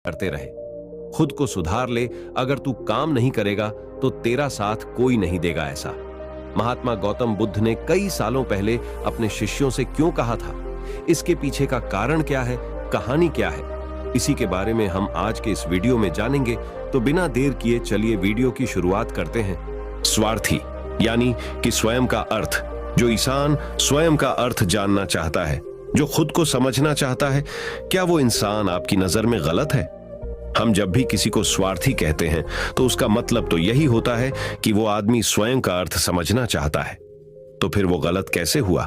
करते रहे। खुद को सुधार ले, अगर तू काम नहीं करेगा तो तेरा साथ कोई नहीं देगा। ऐसा महात्मा गौतम बुद्ध ने कई सालों पहले अपने शिष्यों से क्यों कहा था? इसके पीछे का कारण क्या है, कहानी क्या है, इसी के बारे में हम आज के इस वीडियो में जानेंगे। तो बिना देर किए चलिए वीडियो की शुरुआत करते हैं। स्वार्थी यानी कि स्वयं का अर्थ। जो इंसान स्वयं का अर्थ जानना चाहता है, जो खुद को समझना चाहता है, क्या वो इंसान आपकी नजर में गलत है? हम जब भी किसी को स्वार्थी कहते हैं तो उसका मतलब तो यही होता है कि वो आदमी स्वयं का अर्थ समझना चाहता है। तो फिर वो गलत कैसे हुआ?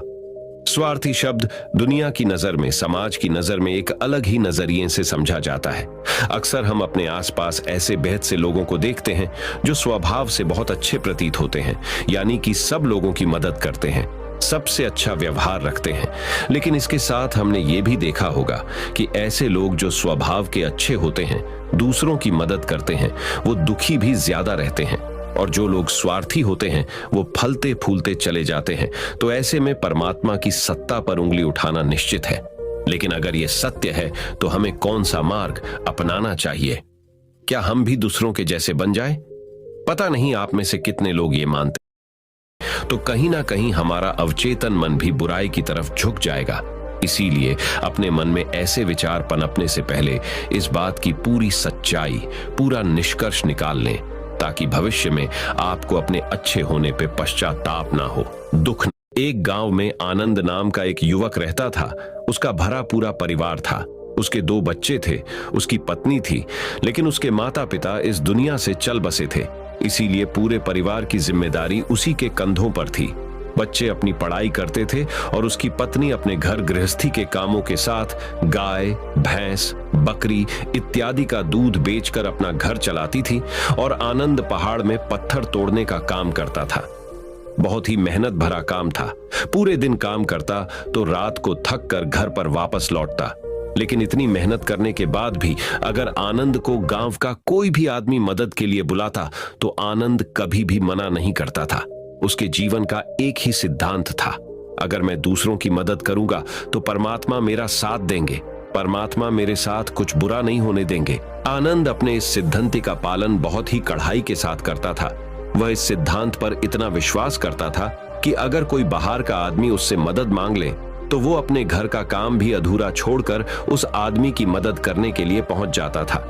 स्वार्थी शब्द दुनिया की नजर में, समाज की नजर में एक अलग ही नजरिए से समझा जाता है। अक्सर हम अपने आसपास ऐसे बेहद से लोगों को देखते हैं जो स्वभाव से बहुत अच्छे प्रतीत होते हैं, यानी कि सब लोगों की मदद करते हैं, सबसे अच्छा व्यवहार रखते हैं। लेकिन इसके साथ हमने ये भी देखा होगा कि ऐसे लोग जो स्वभाव के अच्छे होते हैं, दूसरों की मदद करते हैं, वो दुखी भी ज्यादा रहते हैं। और जो लोग स्वार्थी होते हैं वो फलते फूलते चले जाते हैं। तो ऐसे में परमात्मा की सत्ता पर उंगली उठाना निश्चित है। लेकिन अगर ये सत्य है तो हमें कौन सा मार्ग अपनाना चाहिए? क्या हम भी दूसरों के जैसे बन जाएं? पता नहीं आप में से कितने लोग ये मानते हैं। तो कहीं ना कहीं हमारा अवचेतन मन भी बुराई की तरफ झुक जाएगा। इसीलिए अपने मन में ऐसे विचार पनपने से पहले इस बात की पूरी सच्चाई, पूरा निष्कर्ष निकाल लें, ताकि भविष्य में आपको अपने अच्छे होने पे पश्चाताप ना हो, दुख न। एक गांव में आनंद नाम का एक युवक रहता था। उसका भरा पूरा परिवार था। उसके 2 बच्चे थे, उसकी पत्नी थी, लेकिन उसके माता पिता इस दुनिया से चल बसे थे। इसीलिए पूरे परिवार की जिम्मेदारी उसी के कंधों पर थी। बच्चे अपनी पढ़ाई करते थे और उसकी पत्नी अपने घर गृहस्थी के कामों के साथ गाय, भैंस, बकरी इत्यादि का दूध बेचकर अपना घर चलाती थी। और आनंद पहाड़ में पत्थर तोड़ने का काम करता था। बहुत ही मेहनत भरा काम था। पूरे दिन काम करता तो रात को थक कर घर पर वापस लौटता। लेकिन इतनी मेहनत करने के बाद भी अगर आनंद को गांव का कोई भी आदमी मदद के लिए बुलाता तो आनंद कभी भी मना नहीं करता था। उसके जीवन का एक ही सिद्धांत था, अगर मैं दूसरों की मदद करूंगा तो परमात्मा मेरा साथ देंगे, परमात्मा मेरे साथ कुछ बुरा नहीं होने देंगे। आनंद अपने इस सिद्धांत का पालन बहुत ही कड़ाई के साथ करता था। वह इस सिद्धांत पर इतना विश्वास करता था कि अगर कोई बाहर का आदमी उससे मदद मांग ले तो वो अपने घर का काम भी अधूरा छोड़कर उस आदमी की मदद करने के लिए पहुंच जाता था,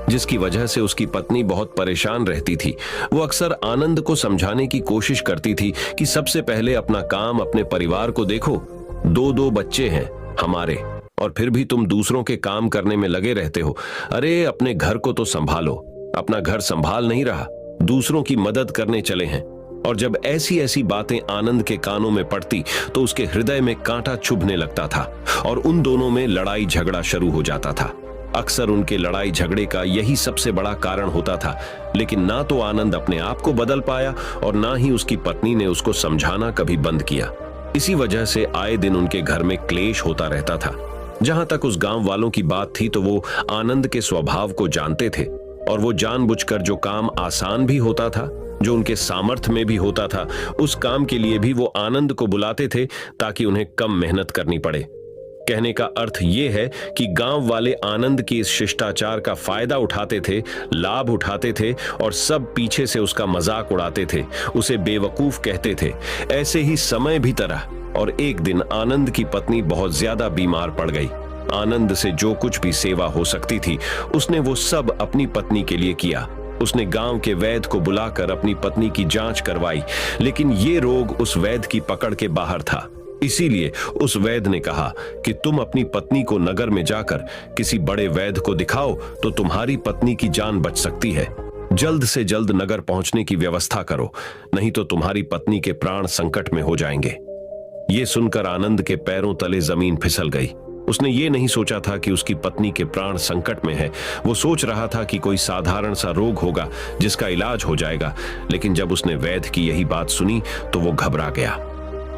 जिसकी वजह से उसकी पत्नी बहुत परेशान रहती थी। वो अक्सर आनंद को समझाने की कोशिश करती थी कि सबसे पहले अपना काम, अपने परिवार को देखो। 2 बच्चे हैं हमारे और फिर भी तुम दूसरों के काम करने में लगे रहते हो। अरे अपने घर को तो संभालो। अपना घर संभाल नहीं रहा, दूसरों की मदद करने चले हैं। और जब ऐसी ऐसी बातें आनंद के कानों में पड़ती तो उसके हृदय में कांटा चुभने लगता था और उन दोनों में लड़ाई झगड़ा शुरू हो जाता था। अक्सर उनके लड़ाई झगड़े का यही सबसे बड़ा कारण होता था। लेकिन ना तो आनंद अपने आप को बदल पाया और ना ही उसकी पत्नी ने उसको समझाना कभी बंद किया। इसी वजह से आए दिन उनके घर में क्लेश होता रहता था। जहां तक उस गांव वालों की बात थी तो वो आनंद के स्वभाव को जानते थे और वो जानबूझकर जो काम आसान भी होता था, जो उनके सामर्थ्य में भी होता था, उस काम के लिए भी वो आनंद को बुलाते थे ताकि उन्हें कम मेहनत करनी पड़े। कहने का अर्थ ये है कि गांव वाले आनंद की इस शिष्टाचार का फायदा उठाते थे, लाभ उठाते थे और सब पीछे से उसका मजाक उड़ाते थे, उसे बेवकूफ कहते थे। ऐसे ही समय भी तरह और एक दिन आनंद की पत्नी बहुत ज्यादा बीमार पड़ गई। आनंद से जो कुछ भी सेवा हो सकती थी उसने वो सब अपनी पत्नी के लिए किया। उसने गांव के वैद्य को बुलाकर अपनी पत्नी की जांच करवाई, लेकिन ये रोग उस वैद्य की पकड़ के बाहर था। इसीलिए उस वैद्य ने कहा कि तुम अपनी पत्नी को नगर में जाकर किसी बड़े वैद्य को दिखाओ तो तुम्हारी पत्नी की जान बच सकती है। जल्द से जल्द नगर पहुंचने की व्यवस्था करो, नहीं तो तुम्हारी पत्नी के प्राण संकट में हो जाएंगे। ये सुनकर आनंद के पैरों तले जमीन फिसल गई। उसने ये नहीं सोचा था कि उसकी पत्नी के प्राण संकट में है। वो सोच रहा था कि कोई साधारण सा रोग होगा जिसका इलाज हो जाएगा। लेकिन जब उसने वैद्य की यही बात सुनी तो वो घबरा गया।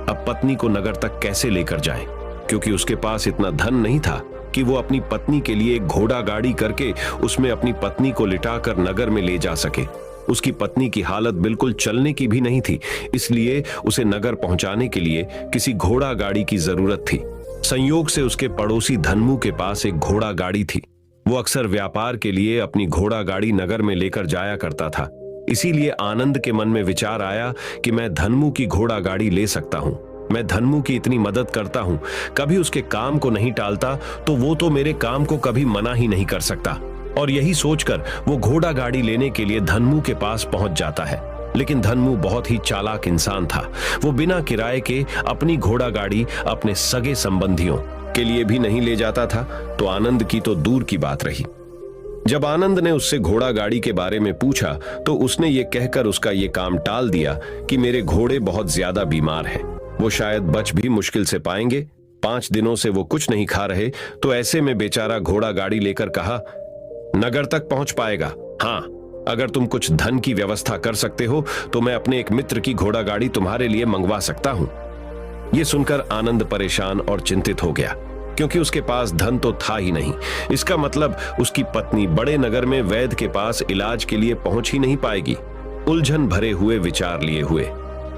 अब पत्नी को नगर तक कैसे लेकर जाएं? क्योंकि उसके पास इतना धन नहीं था कि वो अपनी पत्नी के लिए एक घोड़ा गाड़ी करके उसमें अपनी पत्नी को लिटाकर नगर में ले जा सके। उसकी पत्नी की हालत बिल्कुल चलने की भी नहीं थी, इसलिए उसे नगर पहुंचाने के लिए किसी घोड़ा गाड़ी की जरूरत थी। संयोग से उसके पड़ोसी धन्मू के पास एक घोड़ा गाड़ी थी। वो अक्सर व्यापार के लिए अपनी घोड़ा गाड़ी नगर में लेकर जाया करता था। इसीलिए आनंद के मन में विचार आया कि मैं धन्मू की घोड़ा गाड़ी ले सकता हूं। मैं धन्मू की इतनी मदद करता हूं, कभी उसके काम को नहीं टालता, तो वो तो मेरे काम को कभी मना ही नहीं कर सकता। और यही सोचकर वो घोड़ा गाड़ी लेने के लिए धन्मू के पास पहुंच जाता है। लेकिन धन्मू बहुत ही चालाक इंसान था। वो बिना किराए के अपनी घोड़ा गाड़ी अपने सगे संबंधियों के लिए भी नहीं ले जाता था, तो आनंद की तो दूर की बात रही। जब आनंद ने उससे घोड़ा गाड़ी के बारे में पूछा तो उसने ये कहकर उसका ये काम टाल दिया कि मेरे घोड़े बहुत ज्यादा बीमार हैं, वो शायद बच भी मुश्किल से पाएंगे। 5 दिनों से वो कुछ नहीं खा रहे, तो ऐसे में बेचारा घोड़ा गाड़ी लेकर कहा, नगर तक पहुंच पाएगा। हाँ, अगर तुम कुछ धन की व्यवस्था कर सकते हो तो मैं अपने एक मित्र की घोड़ा गाड़ी तुम्हारे लिए मंगवा सकता हूं। यह सुनकर आनंद परेशान और चिंतित हो गया, क्योंकि उसके पास धन तो था ही नहीं। इसका मतलब उसकी पत्नी बड़े नगर में वैद्य के पास इलाज के लिए पहुंच ही नहीं पाएगी। उलझन भरे हुए विचार लिए हुए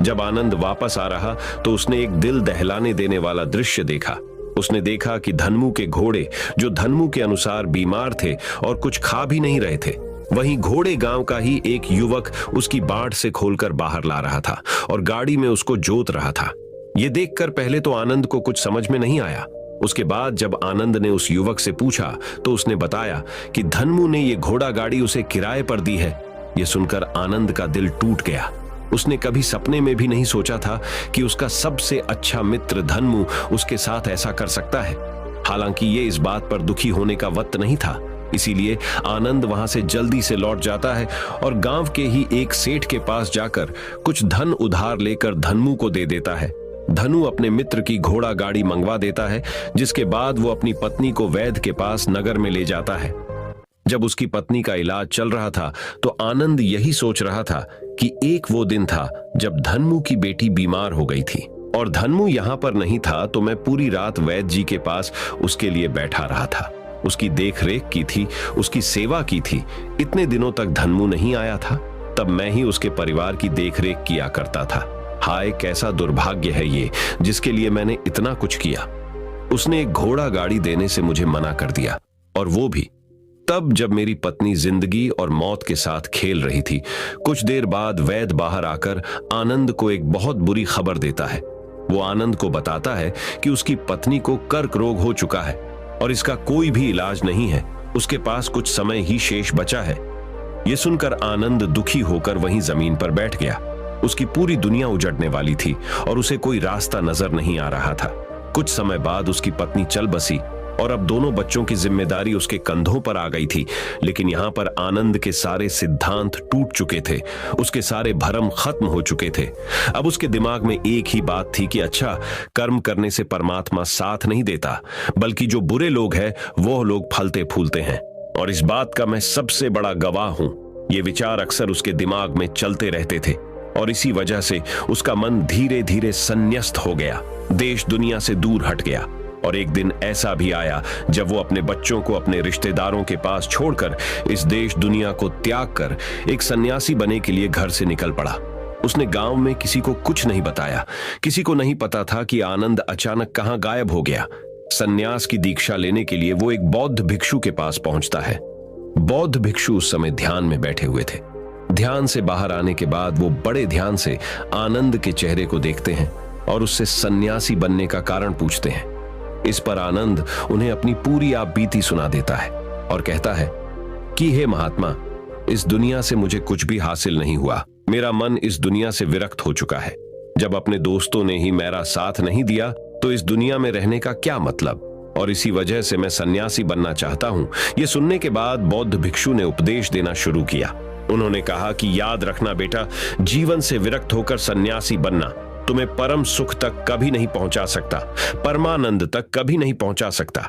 जब आनंद वापस आ रहा तो उसने एक दिल दहलाने देने वाला दृश्य देखा। उसने देखा कि धन्मू के घोड़े, जो धन्मू के अनुसार बीमार थे और कुछ खा भी नहीं रहे थे, वहीं घोड़े गांव का ही एक युवक उसकी बाट से खोलकर बाहर ला रहा था और गाड़ी में उसको जोत रहा था। ये देखकर पहले तो आनंद को कुछ समझ में नहीं आया। उसके बाद जब आनंद ने उस युवक से पूछा तो उसने बताया कि धन्मू ने ये घोड़ा गाड़ी उसे किराए पर दी है। ये सुनकर आनंद का दिल टूट गया। उसने कभी सपने में भी नहीं सोचा था कि उसका सबसे अच्छा मित्र धन्मू उसके साथ ऐसा कर सकता है। हालांकि ये इस बात पर दुखी होने का वक्त नहीं था, इसीलिए आनंद वहां से जल्दी से लौट जाता है और गांव के ही एक सेठ के पास जाकर कुछ धन उधार लेकर धन्मू को दे देता है। धनु अपने मित्र की घोड़ा गाड़ी मंगवा देता है, जिसके बाद वो अपनी पत्नी को वैद्य के पास नगर में ले जाता है। जब उसकी पत्नी का इलाज चल रहा था तो आनंद यही सोच रहा था कि एक वो दिन था जब धन्मू की बेटी बीमार हो गई थी और धन्मू यहाँ पर नहीं था, तो मैं पूरी रात वैद्य जी के पास उसके लिए बैठा रहा था, उसकी देखरेख की थी, उसकी सेवा की थी। इतने दिनों तक धन्मू नहीं आया था, तब मैं ही उसके परिवार की देखरेख किया करता था। हाय, कैसा दुर्भाग्य है ये, जिसके लिए मैंने इतना कुछ किया। उसने एक घोड़ा गाड़ी देने से मुझे मना कर दिया, और वो भी तब जब मेरी पत्नी जिंदगी और मौत के साथ खेल रही थी। कुछ देर बाद वैद्य बाहर आकर आनंद को एक बहुत बुरी खबर देता है। वो आनंद को बताता है कि उसकी पत्नी को कर्क रोग हो चुका है और इसका कोई भी इलाज नहीं है, उसके पास कुछ समय ही शेष बचा है। ये सुनकर आनंद दुखी होकर वहीं जमीन पर बैठ गया। उसकी पूरी दुनिया उजड़ने वाली थी और उसे कोई रास्ता नजर नहीं आ रहा था। कुछ समय बाद उसकी पत्नी चल बसी और अब दोनों बच्चों की जिम्मेदारी उसके कंधों पर आ गई थी। लेकिन यहाँ पर आनंद के सारे सिद्धांत टूट चुके थे, उसके सारे भरम खत्म हो चुके थे। अब उसके दिमाग में एक ही बात थी कि अच्छा, कर्म करने से परमात्मा साथ नहीं देता, बल्कि जो बुरे लोग हैं वो लोग फलते फूलते हैं, और इस बात का मैं सबसे बड़ा गवाह हूं। ये विचार अक्सर उसके दिमाग में चलते रहते थे और इसी वजह से उसका मन धीरे धीरे संन्यस्त हो गया, देश दुनिया से दूर हट गया। और एक दिन ऐसा भी आया जब वो अपने बच्चों को अपने रिश्तेदारों के पास छोड़कर इस देश दुनिया को त्याग कर एक सन्यासी बनने के लिए घर से निकल पड़ा। उसने गांव में किसी को कुछ नहीं बताया। किसी को नहीं पता था कि आनंद अचानक कहां गायब हो गया। सन्यास की दीक्षा लेने के लिए वो एक बौद्ध भिक्षु के पास पहुंचता है। बौद्ध भिक्षु उस समय ध्यान में बैठे हुए थे। ध्यान से बाहर आने के बाद वो बड़े ध्यान से आनंद के चेहरे को देखते हैं और उससे सन्यासी बनने का कारण पूछते हैं। इस पर आनंद उन्हें अपनी पूरी आप बीती सुना देता है और कहता है कि हे महात्मा, इस दुनिया से मुझे कुछ भी हासिल नहीं हुआ। मेरा मन इस दुनिया से विरक्त हो चुका है। जब अपने दोस्तों ने ही मेरा साथ नहीं दिया तो इस दुनिया में रहने का क्या मतलब, और इसी वजह से मैं सन्यासी बनना चाहता हूं। यह सुनने के बाद बौद्ध भिक्षु ने उपदेश देना शुरू किया। उन्होंने कहा कि याद रखना बेटा, जीवन से विरक्त होकर सन्यासी बनना तुम्हें परम सुख तक कभी नहीं पहुंचा सकता, परमानंद तक कभी नहीं पहुंचा सकता।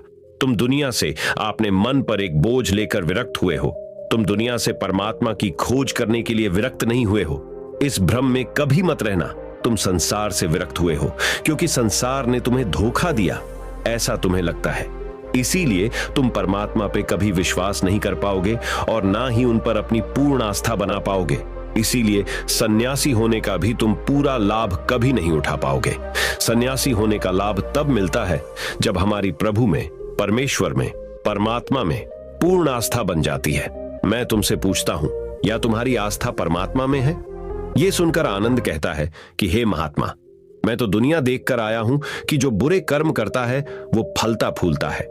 तुम दुनिया से आपने मन पर एक बोझ लेकर विरक्त हुए हो। तुम दुनिया से परमात्मा की खोज करने के लिए विरक्त नहीं हुए हो। इस भ्रम में कभी मत रहना। तुम संसार से विरक्त हुए हो क्योंकि संसार ने तुम्हें धोखा दिया, ऐसा तुम्हें लगता है। इसीलिए तुम परमात्मा पे कभी विश्वास नहीं कर पाओगे और ना ही उन पर अपनी पूर्ण आस्था बना पाओगे। इसीलिए सन्यासी होने का भी तुम पूरा लाभ कभी नहीं उठा पाओगे। सन्यासी होने का लाभ तब मिलता है जब हमारी प्रभु में, परमेश्वर में, परमात्मा में पूर्ण आस्था बन जाती है। मैं तुमसे पूछता हूं, या तुम्हारी आस्था परमात्मा में है? यह सुनकर आनंद कहता है कि हे महात्मा, मैं तो दुनिया देखकर आया हूं कि जो बुरे कर्म करता है वो फलता फूलता है,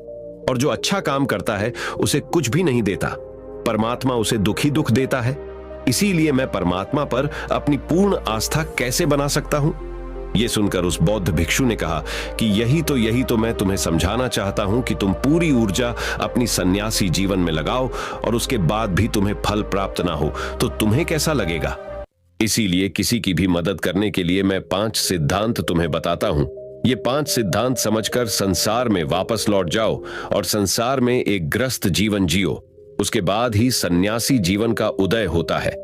और जो अच्छा काम करता है उसे कुछ भी नहीं देता। परमात्मा उसे दुख ही दुख देता है। इसीलिए मैं परमात्मा पर अपनी पूर्ण आस्था कैसे बना सकता हूं? यह सुनकर उस बौद्ध भिक्षु ने कहा कि यही तो मैं तुम्हें समझाना चाहता हूं कि तुम पूरी ऊर्जा अपनी सन्यासी जीवन में लगाओ और उसके बाद भी तुम्हें फल प्राप्त ना हो तो तुम्हें कैसा लगेगा। इसीलिए किसी की भी मदद करने के लिए मैं 5 सिद्धांत तुम्हें बताता हूं। ये 5 सिद्धांत समझकर संसार में वापस लौट जाओ और संसार में एक ग्रस्त जीवन जियो। उसके बाद ही सन्यासी जीवन का उदय होता है।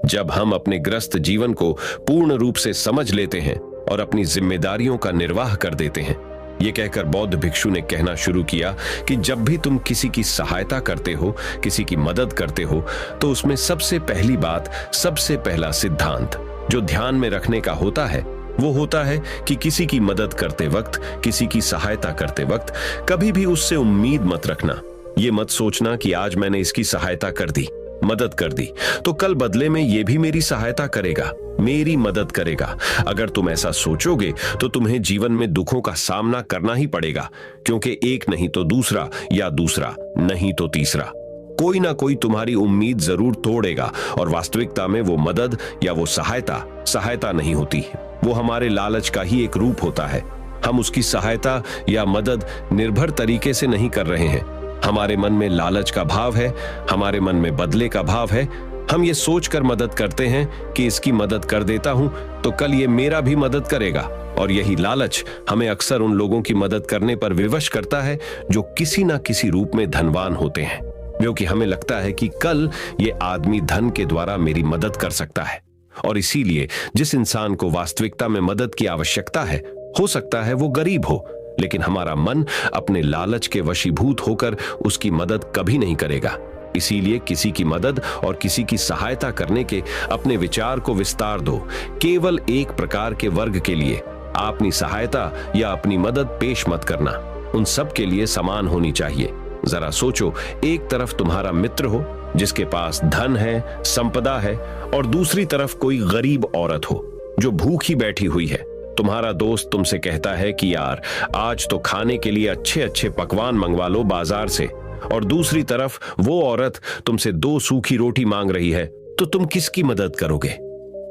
जब हम अपने ग्रस्त जीवन को पूर्ण रूप से समझ लेते हैं और अपनी जिम्मेदारियों का निर्वाह कर देते हैं। ये कहकर बौद्ध भिक्षु ने कहना शुरू किया कि जब भी तुम किसी की सहायता करते हो, किसी की मदद करते हो, तो उसमें सबसे पहली बात, सबसे पहला सिद्धांत जो ध्यान में रखने का होता है वो होता है कि किसी की मदद करते वक्त, किसी की सहायता करते वक्त कभी भी उससे उम्मीद मत रखना। ये मत सोचना कि आज मैंने इसकी सहायता कर दी, मदद कर दी, तो कल बदले में ये भी मेरी सहायता करेगा, मेरी मदद करेगा। अगर तुम ऐसा सोचोगे तो तुम्हें जीवन में दुखों का सामना करना ही पड़ेगा, क्योंकि एक नहीं तो दूसरा, या दूसरा नहीं तो तीसरा, कोई ना कोई तुम्हारी उम्मीद जरूर तोड़ेगा। और वास्तविकता में वो मदद या वो सहायता नहीं होती, वो हमारे लालच का ही एक रूप होता है। हम उसकी सहायता या मदद निर्भर तरीके से नहीं कर रहे हैं। हमारे मन में लालच का भाव है, हमारे मन में बदले का भाव है। हम ये सोचकर मदद करते हैं कि इसकी मदद कर देता हूं तो कल ये मेरा भी मदद करेगा। और यही लालच हमें अक्सर उन लोगों की मदद करने पर विवश करता है जो किसी ना किसी रूप में धनवान होते हैं, क्योंकि हमें लगता है कि कल ये आदमी धन के द्वारा मेरी मदद कर सकता है। और इसीलिए जिस इंसान को वास्तविकता में मदद की आवश्यकता है, हो सकता है वो गरीब हो, लेकिन हमारा मन अपने लालच के वशीभूत होकर उसकी मदद कभी नहीं करेगा। इसीलिए किसी की मदद और किसी की सहायता करने के अपने विचार को विस्तार दो। केवल एक प्रकार के वर्ग के लिए अपनी सहायता या अपनी मदद पेश मत करना, उन सब के लिए समान होनी चाहिए। जरा सोचो, एक तरफ तुम्हारा मित्र हो जिसके पास धन है, संपदा है, और दूसरी तरफ कोई गरीब औरत हो जो भूखी बैठी हुई है। तुम्हारा दोस्त तुमसे कहता है कि यार आज तो खाने के लिए अच्छे अच्छे पकवान मंगवा लो बाजार से, और दूसरी तरफ वो औरत तुमसे 2 सूखी रोटी मांग रही है, तो तुम किसकी मदद करोगे?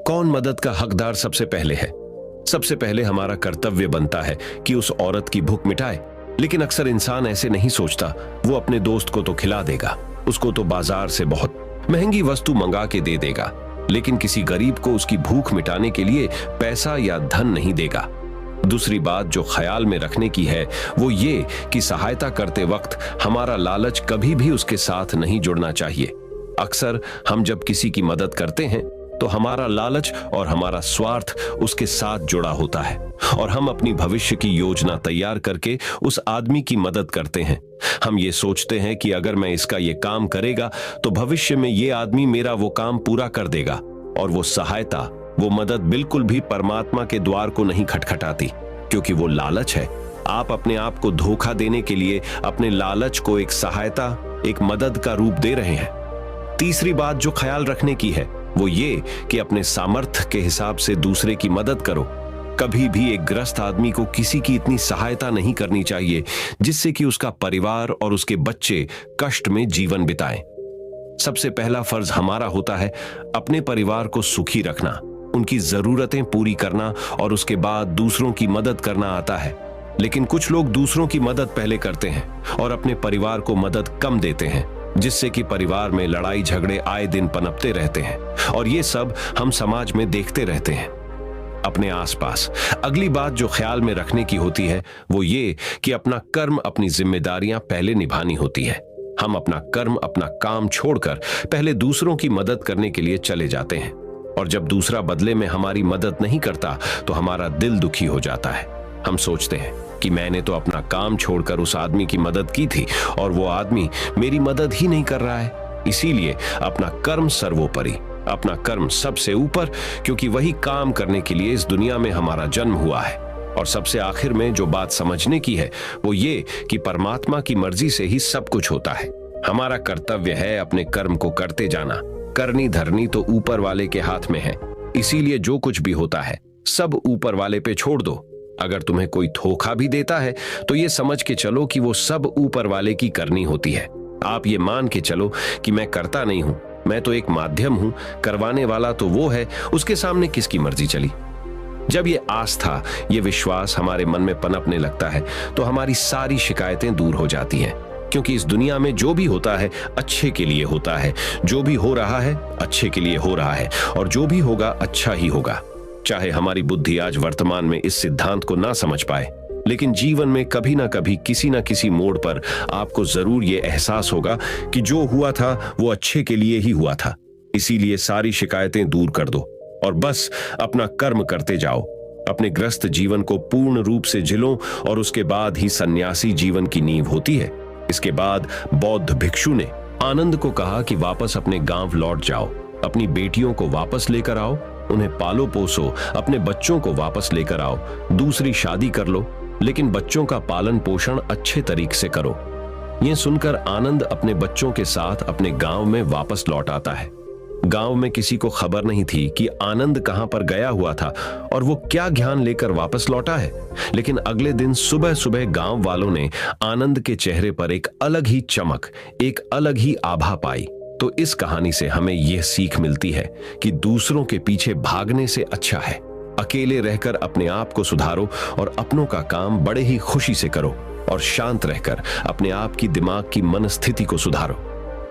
कौन मदद का हकदार सबसे पहले है? सबसे पहले हमारा कर्तव्य बनता है कि उस औरत की भूख मिटाए, लेकिन अक्सर इंसान ऐसे नहीं सोचता। वो अपने दोस्त को तो खिला देगा, उसको तो बाजार से बहुत महंगी वस्तु मंगा के दे देगा, लेकिन किसी गरीब को उसकी भूख मिटाने के लिए पैसा या धन नहीं देगा। दूसरी बात जो ख्याल में रखने की है वो ये कि सहायता करते वक्त हमारा लालच कभी भी उसके साथ नहीं जुड़ना चाहिए। अक्सर हम जब किसी की मदद करते हैं तो हमारा लालच और हमारा स्वार्थ उसके साथ जुड़ा होता है, और हम अपनी भविष्य की योजना तैयार करके उस आदमी की मदद करते हैं। हम ये सोचते हैं कि अगर मैं इसका ये काम करेगा तो भविष्य में ये आदमी मेरा वो काम पूरा कर देगा, और वो सहायता, वो मदद बिल्कुल भी परमात्मा के द्वार को नहीं खटखटाती, क्योंकि वो लालच है। आप अपने आप को धोखा देने के लिए अपने लालच को एक सहायता, एक मदद का रूप दे रहे हैं। तीसरी बात जो ख्याल रखने की है वो ये कि अपने सामर्थ्य के हिसाब से दूसरे की मदद करो। कभी भी एक ग्रस्त आदमी को किसी की इतनी सहायता नहीं करनी चाहिए जिससे कि उसका परिवार और उसके बच्चे कष्ट में जीवन बिताएं। सबसे पहला फर्ज हमारा होता है अपने परिवार को सुखी रखना, उनकी जरूरतें पूरी करना, और उसके बाद दूसरों की मदद करना आता है। लेकिन कुछ लोग दूसरों की मदद पहले करते हैं और अपने परिवार को मदद कम देते हैं, जिससे कि परिवार में लड़ाई झगड़े आए दिन पनपते रहते हैं, और ये सब हम समाज में देखते रहते हैं अपने आसपास। अगली बात जो ख्याल में रखने की होती है वो ये कि अपना कर्म, अपनी जिम्मेदारियां पहले निभानी होती है। हम अपना कर्म, अपना काम छोड़कर पहले दूसरों की मदद करने के लिए चले जाते हैं, और जब दूसरा बदले में हमारी मदद नहीं करता तो हमारा दिल दुखी हो जाता है। हम सोचते हैं कि मैंने तो अपना काम छोड़कर उस आदमी की मदद की थी और वो आदमी मेरी मदद ही नहीं कर रहा है। इसीलिए अपना कर्म सर्वोपरि, अपना कर्म सबसे ऊपर, क्योंकि वही काम करने के लिए इस दुनिया में हमारा जन्म हुआ है। और सबसे आखिर में जो बात समझने की है वो ये कि परमात्मा की मर्जी से ही सब कुछ होता है। हमारा कर्तव्य है अपने कर्म को करते जाना। करनी धरनी तो ऊपर वाले के हाथ में है, इसीलिए जो कुछ भी होता है सब ऊपर वाले पे छोड़ दो। अगर तुम्हें कोई धोखा भी देता है तो ये समझ के चलो कि वो सब ऊपर वाले की करनी होती है। आप ये मान के चलो कि मैं करता नहीं हूं, मैं तो एक माध्यम हूं, करवाने वाला तो वो है, उसके सामने किसकी मर्जी चली। जब ये आस्था, ये विश्वास हमारे मन में पनपने लगता है तो हमारी सारी शिकायतें दूर हो जाती हैं, क्योंकि इस दुनिया में जो भी होता है अच्छे के लिए होता है, जो भी हो रहा है अच्छे के लिए हो रहा है, और जो भी होगा अच्छा ही होगा। चाहे हमारी बुद्धि आज वर्तमान में इस सिद्धांत को ना समझ पाए, लेकिन जीवन में कभी ना कभी किसी ना किसी मोड़ पर आपको जरूर ये एहसास होगा कि जो हुआ था वो अच्छे के लिए ही हुआ था। इसीलिए सारी शिकायतें दूर कर दो और बस अपना कर्म करते जाओ। अपने ग्रस्त जीवन को पूर्ण रूप से जिलो और उसके बाद ही सन्यासी जीवन की नींव होती है। इसके बाद बौद्ध भिक्षु ने आनंद को कहा कि वापस अपने गांव लौट जाओ, अपनी बेटियों को वापस लेकर आओ, उन्हें पालो पोसो, अपने बच्चों को वापस लेकर आओ, दूसरी शादी कर लो, लेकिन बच्चों का पालन पोषण अच्छे तरीके से करो। यह सुनकर आनंद अपने बच्चों के साथ अपने गांव में वापस लौट आता है। गांव में किसी को खबर नहीं थी कि आनंद कहां पर गया हुआ था और वो क्या ज्ञान लेकर वापस लौटा है। लेकिन अगले दिन सुबह सुबह गांव वालों ने आनंद के चेहरे पर एक अलग ही चमक, एक अलग ही आभा पाई। तो इस कहानी से हमें यह सीख मिलती है कि दूसरों के पीछे भागने से अच्छा है अकेले रहकर अपने आप को सुधारो और अपनों का काम बड़े ही खुशी से करो और शांत रहकर अपने आप की दिमाग की मनस्थिति को सुधारो।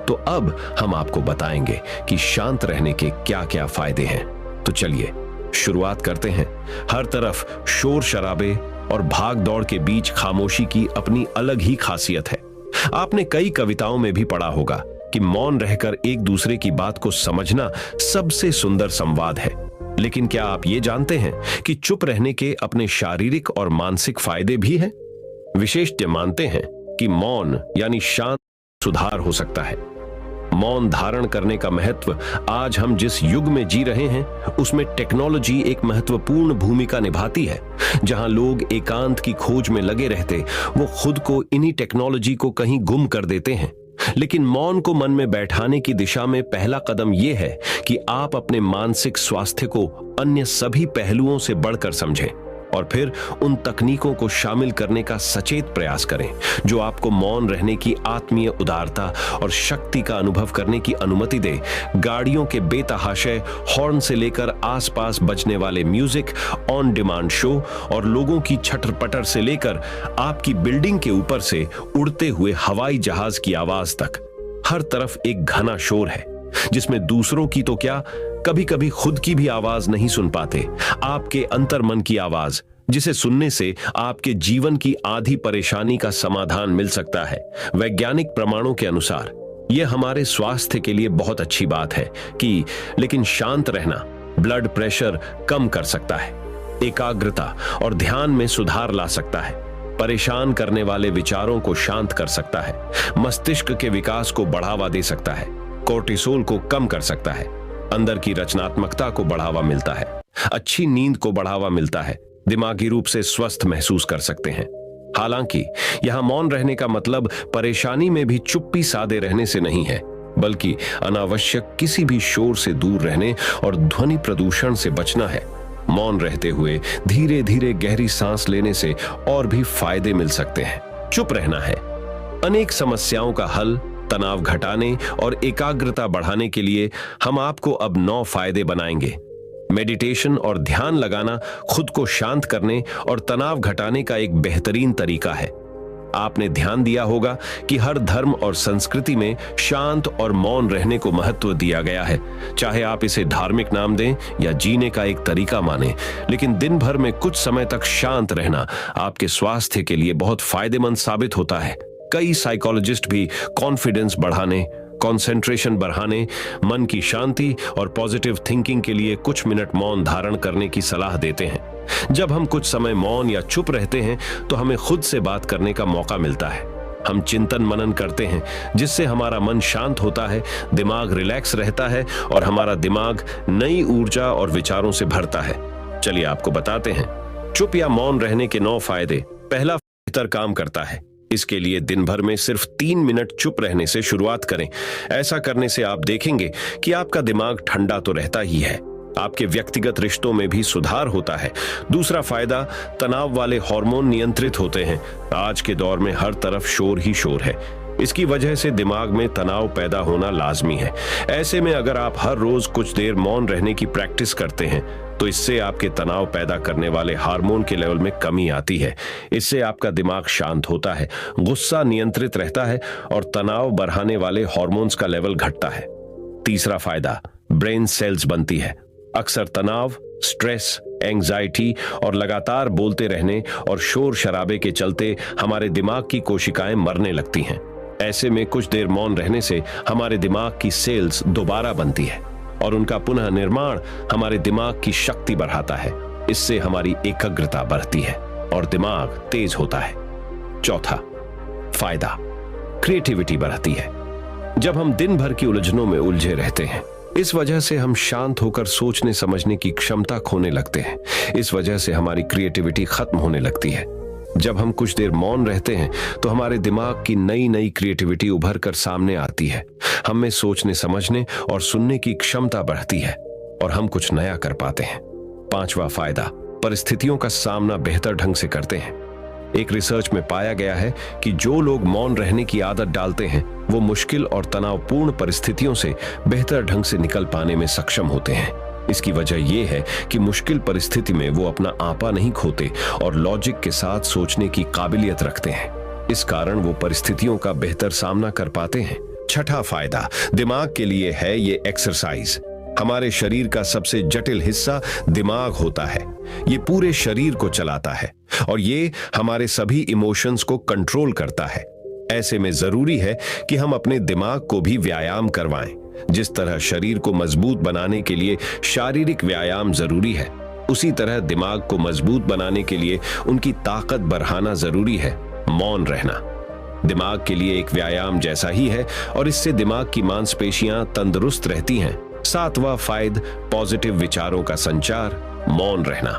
तो अब हम आपको बताएंगे कि शांत रहने के क्या क्या फायदे हैं। तो चलिए शुरुआत करते हैं। हर तरफ शोर शराबे और भाग दौड़ के बीच खामोशी की अपनी अलग ही खासियत है। आपने कई कविताओं में भी पढ़ा होगा कि मौन रहकर एक दूसरे की बात को समझना सबसे सुंदर संवाद है। लेकिन क्या आप ये जानते हैं कि चुप रहने के अपने शारीरिक और मानसिक फायदे भी हैं? विशेषज्ञ मानते हैं कि मौन यानी शांत सुधार हो सकता है। मौन धारण करने का महत्व आज हम जिस युग में जी रहे हैं उसमें टेक्नोलॉजी एक महत्वपूर्ण भूमिका निभाती है। जहां लोग एकांत की खोज में लगे रहते, वो खुद को इन्हीं टेक्नोलॉजी को कहीं गुम कर देते हैं। लेकिन मौन को मन में बैठाने की दिशा में पहला कदम यह है कि आप अपने मानसिक स्वास्थ्य को अन्य सभी पहलुओं से बढ़कर समझें और फिर उन तकनीकों को शामिल करने का सचेत प्रयास करें जो आपको मौन रहने की आत्मीय उदारता और शक्ति का अनुभव करने की अनुमति दे। गाड़ियों के बेतहाशे हॉर्न से लेकर आसपास बजने वाले म्यूजिक, ऑन डिमांड शो और लोगों की छटर-पटर से लेकर आपकी बिल्डिंग के ऊपर से उड़ते हुए हवाई जहाज की आवाज तक, हर तरफ एक घना शोर है जिसमें दूसरों की तो क्या, कभी कभी खुद की भी आवाज नहीं सुन पाते। आपके अंतर्मन की आवाज, जिसे सुनने से आपके जीवन की आधी परेशानी का समाधान मिल सकता है। वैज्ञानिक प्रमाणों के अनुसार यह हमारे स्वास्थ्य के लिए बहुत अच्छी बात है कि लेकिन शांत रहना ब्लड प्रेशर कम कर सकता है, एकाग्रता और ध्यान में सुधार ला सकता है, परेशान करने वाले विचारों को शांत कर सकता है, मस्तिष्क के विकास को बढ़ावा दे सकता है, कोर्टिसोल को कम कर सकता है, अंदर की रचनात्मकता को बढ़ावा मिलता है, अच्छी नींद को बढ़ावा मिलता है, दिमागी रूप से स्वस्थ महसूस कर सकते हैं। हालांकि यहां मौन रहने का मतलब परेशानी में भी चुप्पी साधे रहने से नहीं है, बल्कि अनावश्यक किसी भी शोर से दूर रहने और ध्वनि प्रदूषण से बचना है। मौन रहते हुए धीरे धीरे गहरी सांस लेने से और भी फायदे मिल सकते हैं। चुप रहना है अनेक समस्याओं का हल, तनाव घटाने और एकाग्रता बढ़ाने के लिए हम आपको अब 9 फायदे बनाएंगे। मेडिटेशन और ध्यान लगाना खुद को शांत करने और तनाव घटाने का एक बेहतरीन तरीका है। आपने ध्यान दिया होगा कि हर धर्म और संस्कृति में शांत और मौन रहने को महत्व दिया गया है। चाहे आप इसे धार्मिक नाम दें या जीने का एक तरीका माने, लेकिन दिन भर में कुछ समय तक शांत रहना आपके स्वास्थ्य के लिए बहुत फायदेमंद साबित होता है। कई साइकोलॉजिस्ट भी कॉन्फिडेंस बढ़ाने, कंसंट्रेशन बढ़ाने, मन की शांति और पॉजिटिव थिंकिंग के लिए कुछ मिनट मौन धारण करने की सलाह देते हैं। जब हम कुछ समय मौन या चुप रहते हैं तो हमें खुद से बात करने का मौका मिलता है। हम चिंतन मनन करते हैं जिससे हमारा मन शांत होता है, दिमाग रिलैक्स रहता है और हमारा दिमाग नई ऊर्जा और विचारों से भरता है। चलिए आपको बताते हैं चुप या मौन रहने के 9 फायदे। पहला, बेहतर काम करता है। इसके लिए दिन भर में सिर्फ 3 मिनट चुप रहने से शुरुआत करें। ऐसा करने से आप देखेंगे कि आपका दिमाग ठंडा तो रहता ही है, आपके व्यक्तिगत रिश्तों में भी सुधार होता है। दूसरा फायदा, तनाव वाले हार्मोन नियंत्रित होते हैं। आज के दौर में हर तरफ शोर ही शोर है, इसकी वजह से दिमाग में तनाव पैदा होना लाजमी है। ऐसे में अगर आप हर रोज कुछ देर मौन रहने की प्रैक्टिस करते हैं तो इससे आपके तनाव पैदा करने वाले हार्मोन के लेवल में कमी आती है। इससे आपका दिमाग शांत होता है, गुस्सा नियंत्रित रहता है और तनाव बढ़ाने वाले हार्मोन्स का लेवल घटता है। तीसरा फायदा, ब्रेन सेल्स बनती है। अक्सर तनाव, स्ट्रेस, एंजाइटी और लगातार बोलते रहने और शोर शराबे के चलते हमारे दिमाग की कोशिकाएं मरने लगती हैं। ऐसे में कुछ देर मौन रहने से हमारे दिमाग की सेल्स दोबारा बनती है और उनका पुनः निर्माण हमारे दिमाग की शक्ति बढ़ाता है। इससे हमारी एकाग्रता बढ़ती है और दिमाग तेज होता है। चौथा फायदा, क्रिएटिविटी बढ़ती है। जब हम दिन भर की उलझनों में उलझे रहते हैं, इस वजह से हम शांत होकर सोचने समझने की क्षमता खोने लगते हैं। इस वजह से हमारी क्रिएटिविटी खत्म होने लगती है। जब हम कुछ देर मौन रहते हैं तो हमारे दिमाग की नई नई क्रिएटिविटी उभर कर सामने आती है। हम में सोचने समझने और सुनने की क्षमता बढ़ती है और हम कुछ नया कर पाते हैं। पांचवा फायदा, परिस्थितियों का सामना बेहतर ढंग से करते हैं। एक रिसर्च में पाया गया है कि जो लोग मौन रहने की आदत डालते हैं वो मुश्किल और तनावपूर्ण परिस्थितियों से बेहतर ढंग से निकल पाने में सक्षम होते हैं। इसकी वजह यह है कि मुश्किल परिस्थिति में वो अपना आपा नहीं खोते और लॉजिक के साथ सोचने की काबिलियत रखते हैं। इस कारण वो परिस्थितियों का बेहतर सामना कर पाते हैं। छठा फायदा दिमाग के लिए है ये एक्सरसाइज। हमारे शरीर का सबसे जटिल हिस्सा दिमाग होता है। ये पूरे शरीर को चलाता है और ये हमारे सभी इमोशंस को कंट्रोल करता है। ऐसे में जरूरी है कि हम अपने दिमाग को भी व्यायाम करवाएं। जिस तरह शरीर को मजबूत बनाने के लिए शारीरिक व्यायाम जरूरी है, उसी तरह दिमाग को मजबूत बनाने के लिए उनकी ताकत बढ़ाना जरूरी है। मौन रहना दिमाग के लिए एक व्यायाम जैसा ही है और इससे दिमाग की मांसपेशियां तंदुरुस्त रहती हैं। सातवां फायदा, पॉजिटिव विचारों का संचार। मौन रहना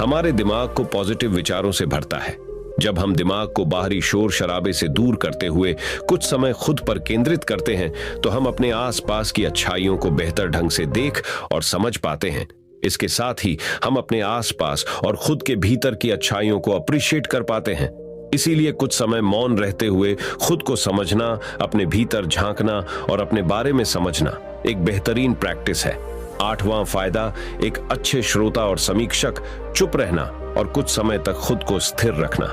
हमारे दिमाग को पॉजिटिव विचारों से भरता है। जब हम दिमाग को बाहरी शोर शराबे से दूर करते हुए कुछ समय खुद पर केंद्रित करते हैं तो हम अपने आसपास की अच्छाइयों को बेहतर ढंग से देख और समझ पाते हैं। इसके साथ ही हम अपने आसपास और खुद के भीतर की अच्छाइयों को अप्रिशिएट कर पाते हैं। इसीलिए कुछ समय मौन रहते हुए खुद को समझना, अपने भीतर झांकना और अपने बारे में समझना एक बेहतरीन प्रैक्टिस है। आठवां फायदा, एक अच्छे श्रोता और समीक्षक। चुप रहना और कुछ समय तक खुद को स्थिर रखना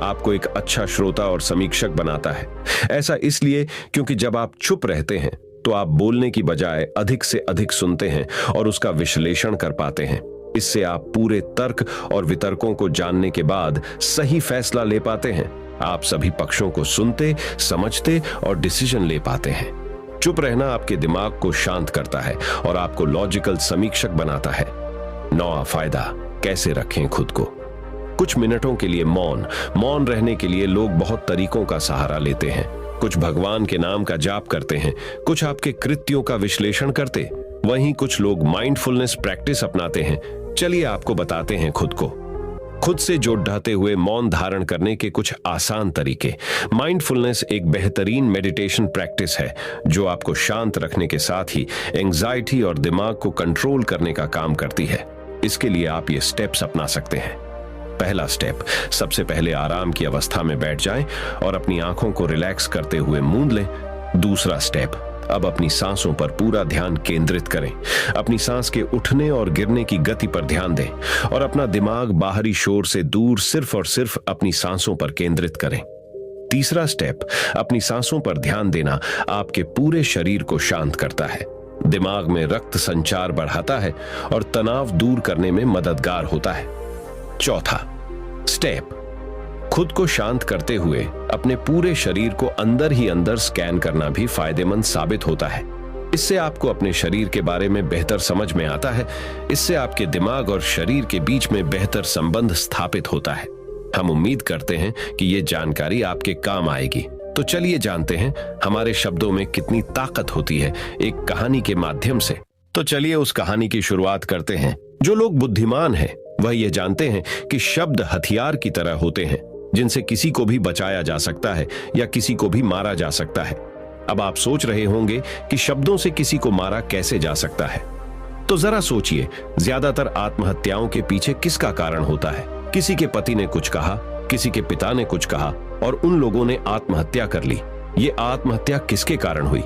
आपको एक अच्छा श्रोता और समीक्षक बनाता है। ऐसा इसलिए क्योंकि जब आप चुप रहते हैं तो आप बोलने की बजाय अधिक से अधिक सुनते हैं और उसका विश्लेषण कर पाते हैं। इससे आप पूरे तर्क और वितर्कों को जानने के बाद सही फैसला ले पाते हैं। आप सभी पक्षों को सुनते, समझते और डिसीजन ले पाते हैं। चुप रहना आपके दिमाग को शांत करता है और आपको लॉजिकल समीक्षक बनाता है। नौवां फायदा, कैसे रखें खुद को। कुछ मिनटों के लिए मौन रहने के लिए लोग बहुत तरीकों का सहारा लेते हैं। कुछ भगवान के नाम का जाप करते हैं, कुछ आपके कृत्यों का विश्लेषण करते, वहीं कुछ लोग माइंडफुलनेस प्रैक्टिस अपनाते हैं। चलिए आपको बताते हैं खुद से जोड़ते हुए मौन धारण करने के कुछ आसान तरीके। माइंडफुलनेस एक बेहतरीन मेडिटेशन प्रैक्टिस है जो आपको शांत रखने के साथ ही एंजाइटी और दिमाग को कंट्रोल करने का काम करती है। इसके लिए आप ये स्टेप्स अपना सकते हैं। पहला स्टेप, सबसे पहले आराम की अवस्था में बैठ जाएं और अपनी आंखों को रिलैक्स करते हुए मूंद लें। दूसरा स्टेप, अब अपनी सांसों पर पूरा ध्यान केंद्रित करें। अपनी सांस के उठने और गिरने की गति पर ध्यान दें और अपना दिमाग बाहरी शोर से दूर सिर्फ और सिर्फ अपनी सांसों पर केंद्रित करें। तीसरा स्टेप, अपनी सांसों पर ध्यान देना आपके पूरे शरीर को शांत करता है, दिमाग में रक्त संचार बढ़ाता है और तनाव दूर करने में मददगार होता है। चौथा स्टेप, खुद को शांत करते हुए अपने पूरे शरीर को अंदर ही अंदर स्कैन करना भी फायदेमंद साबित होता है। इससे आपको अपने शरीर के बारे में बेहतर समझ में आता है। इससे आपके दिमाग और शरीर के बीच में बेहतर संबंध स्थापित होता है। हम उम्मीद करते हैं कि ये जानकारी आपके काम आएगी। तो चलिए जानते हैं हमारे शब्दों में कितनी ताकत होती है एक कहानी के माध्यम से। तो चलिए उस कहानी की शुरुआत करते हैं। जो लोग बुद्धिमान हैं वह ये जानते हैं कि शब्द हथियार की तरह होते हैं। जिनसे किसी को भी बचाया जा सकता है या किसी को भी मारा जा सकता है। अब आप सोच रहे होंगे कि शब्दों से किसी को मारा कैसे जा सकता है। तो जरा सोचिए, ज्यादातर आत्महत्याओं के पीछे किसका कारण होता है? किसी के पति ने कुछ कहा, किसी के पिता ने कुछ कहा और उन लोगों ने आत्महत्या कर ली। ये आत्महत्या किसके कारण हुई?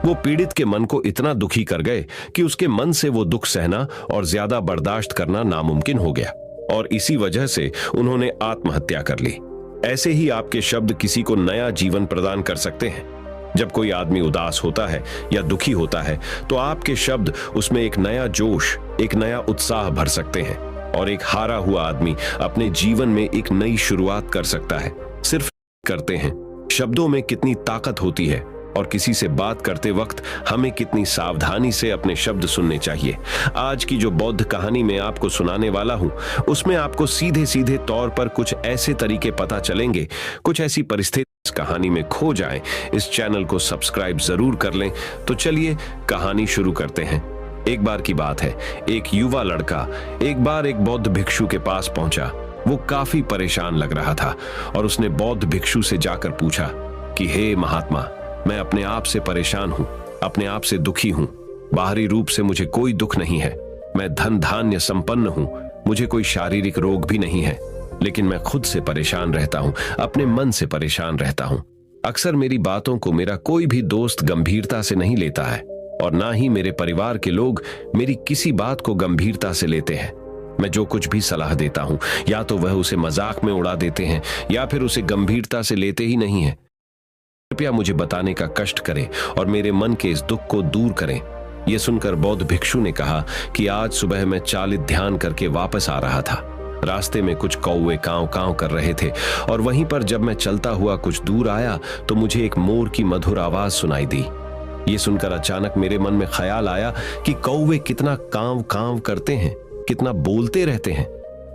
वो पीड़ित के मन को इतना दुखी कर गए कि उसके मन से वो दुख सहना और ज्यादा बर्दाश्त करना नामुमकिन हो गया और इसी वजह से उन्होंने आत्महत्या कर ली। ऐसे ही आपके शब्द किसी को नया जीवन प्रदान कर सकते हैं। जब कोई आदमी उदास होता है या दुखी होता है तो आपके शब्द उसमें एक नया जोश, एक नया उत्साह भर सकते हैं और एक हारा हुआ आदमी अपने जीवन में एक नई शुरुआत कर सकता है। सिर्फ करते हैं। शब्दों में कितनी ताकत होती है और किसी से बात करते वक्त हमें कितनी सावधानी से अपने शब्द सुनने चाहिए। आज की जो बौद्ध कहानी मैं आपको सुनाने वाला हूं, उसमें आपको सीधे सीधे तौर पर कुछ ऐसे तरीके पता चलेंगे, कुछ ऐसी परिस्थिति इस कहानी में खो जाएं। इस चैनल को सब्सक्राइब जरूर कर लें। तो चलिए कहानी शुरू करते हैं। एक बार की बात है, एक युवा लड़का एक बार एक बौद्ध भिक्षु के पास पहुंचा। वो काफी परेशान लग रहा था और उसने बौद्ध भिक्षु से जाकर पूछा कि हे महात्मा, मैं अपने आप से परेशान हूं, अपने आप से दुखी हूं। बाहरी रूप से मुझे कोई दुख नहीं है, मैं धन धान्य संपन्न हूं, मुझे कोई शारीरिक रोग भी नहीं है, लेकिन मैं खुद से परेशान रहता हूं, अपने मन से परेशान रहता हूं। अक्सर मेरी बातों को मेरा कोई भी दोस्त गंभीरता से नहीं लेता है और ना ही मेरे परिवार के लोग मेरी किसी बात को गंभीरता से लेते हैं। मैं जो कुछ भी सलाह देता हूं, या तो वह उसे मजाक में उड़ा देते हैं या फिर उसे गंभीरता से लेते ही नहीं है। कृपया मुझे बताने का कष्ट करें और मेरे मन के इस दुख को दूर करें। यह सुनकर बौद्ध भिक्षु ने कहा कि आज सुबह मैं चालित ध्यान करके वापस आ रहा था। रास्ते में कुछ कौवे कांव कांव कर रहे थे और वहीं पर जब मैं चलता हुआ कुछ दूर आया तो मुझे एक मोर की मधुर आवाज सुनाई दी। ये सुनकर अचानक मेरे मन में ख्याल आया कि कौवे कितना कांव कांव करते हैं, कितना बोलते रहते हैं,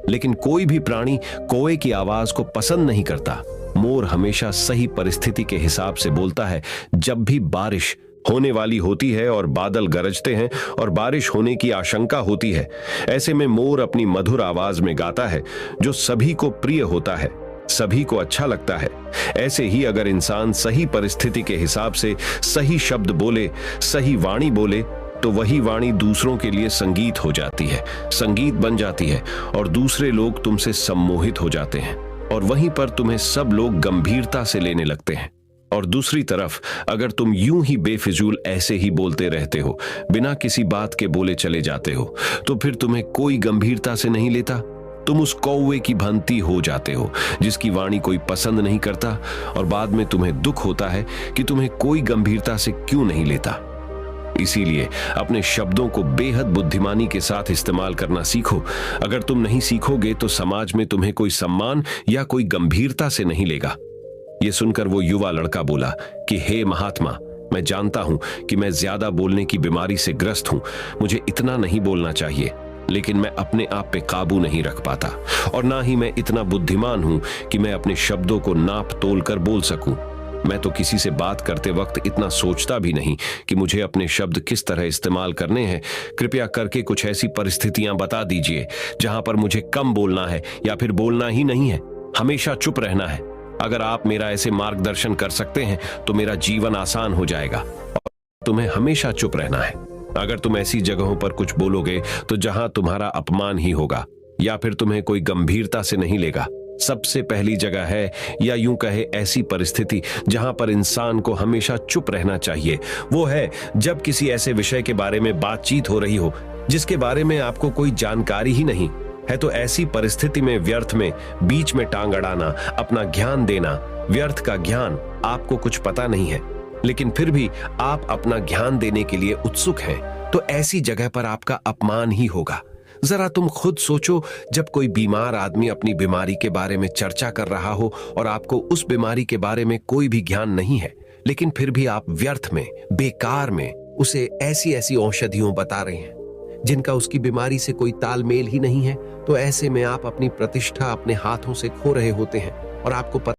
लेकिन कोई भी प्राणी कौवे की आवाज को पसंद नहीं करता। मोर हमेशा सही परिस्थिति के हिसाब से बोलता है। जब भी बारिश होने वाली होती है और बादल गरजते हैं और बारिश होने की आशंका होती है, ऐसे में मोर अपनी मधुर आवाज में गाता है जो सभी को प्रिय होता है, सभी को अच्छा लगता है। ऐसे ही अगर इंसान सही परिस्थिति के हिसाब से सही शब्द बोले, सही वाणी बोले, तो वही वाणी दूसरों के लिए संगीत हो जाती है, संगीत बन जाती है और दूसरे लोग तुमसे सम्मोहित हो जाते हैं और वहीं पर तुम्हें सब लोग गंभीरता से लेने लगते हैं। और दूसरी तरफ अगर तुम यूं ही बेफिजूल ऐसे ही बोलते रहते हो, बिना किसी बात के बोले चले जाते हो, तो फिर तुम्हें कोई गंभीरता से नहीं लेता। तुम उस कौवे की भांति हो जाते हो जिसकी वाणी कोई पसंद नहीं करता और बाद में तुम्हें दुख होता है कि तुम्हें कोई गंभीरता से क्यों नहीं लेता। इसीलिए अपने शब्दों को बेहद बुद्धिमानी के साथ इस्तेमाल करना सीखो। अगर तुम नहीं सीखोगे तो समाज में तुम्हें कोई सम्मान या कोई गंभीरता से नहीं लेगा। यह सुनकर वो युवा लड़का बोला कि हे महात्मा, मैं जानता हूं कि मैं ज्यादा बोलने की बीमारी से ग्रस्त हूं, मुझे इतना नहीं बोलना चाहिए, लेकिन मैं अपने आप पे काबू नहीं रख पाता और ना ही मैं इतना बुद्धिमान हूं कि मैं अपने शब्दों को नाप तोल कर बोल सकूं। मैं तो किसी से बात करते वक्त इतना सोचता भी नहीं कि मुझे अपने शब्द किस तरह इस्तेमाल करने हैं। कृपया करके कुछ ऐसी परिस्थितियां बता दीजिए जहां पर मुझे कम बोलना है या फिर बोलना ही नहीं है, हमेशा चुप रहना है। अगर आप मेरा ऐसे मार्गदर्शन कर सकते हैं तो मेरा जीवन आसान हो जाएगा। और तुम्हें हमेशा चुप रहना है। अगर तुम ऐसी जगहों पर कुछ बोलोगे तो जहां तुम्हारा अपमान ही होगा या फिर तुम्हें कोई गंभीरता से नहीं लेगा। सबसे पहली जगह है, या यूं कहे ऐसी परिस्थिति जहां पर इंसान को हमेशा चुप रहना चाहिए, वो है जब किसी ऐसे विषय के बारे में बातचीत हो रही हो जिसके बारे में आपको कोई जानकारी ही नहीं है। तो ऐसी परिस्थिति में व्यर्थ में बीच में टांग अड़ाना, अपना ज्ञान देना, व्यर्थ का ज्ञान, आपको कुछ पता नहीं है लेकिन फिर भी आप अपना ज्ञान देने के लिए उत्सुक हैं, तो ऐसी जगह पर आपका अपमान ही होगा। जरा तुम खुद सोचो, जब कोई बीमार आदमी अपनी बीमारी के बारे में चर्चा कर रहा हो और आपको उस बीमारी के बारे में कोई भी ज्ञान नहीं है, लेकिन फिर भी आप व्यर्थ में, बेकार में उसे ऐसी ऐसी औषधियों बता रहे हैं जिनका उसकी बीमारी से कोई तालमेल ही नहीं है, तो ऐसे में आप अपनी प्रतिष्ठा अपने हाथों से खो रहे होते हैं और आपको पता